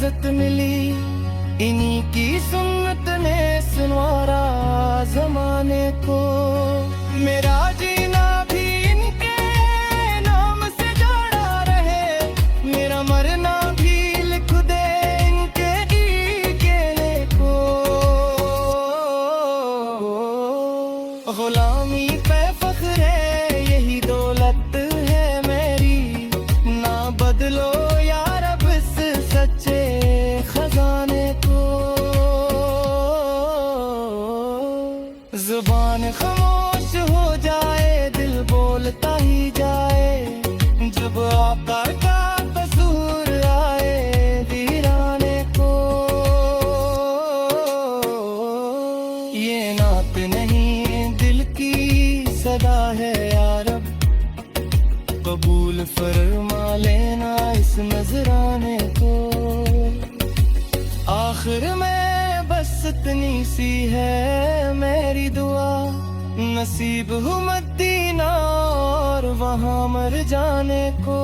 इज्जत मिली, इन्हीं की सुन्नत ने संवारा जमाने को। मेरा जीना भी इनके नाम से जोड़ा रहे, मेरा मरना भी लिख दे इनके ही कहने को। गुलामी पे फख्र है, यही दौलत है मेरी, ना बदलो यार अब इस सच्चे खजाने को। जुबान खामोश हो जाए, दिल बोलता ही जाए, जब आका का कसूर आए वीराने को। ये नात नहीं दिल की सदा है यारब, कबूल फरमा लेना इस नजराने को। आखिर में बस इतनी सी है मेरी दुआ, नसीब हूँ मदीना और वहाँ मर जाने को।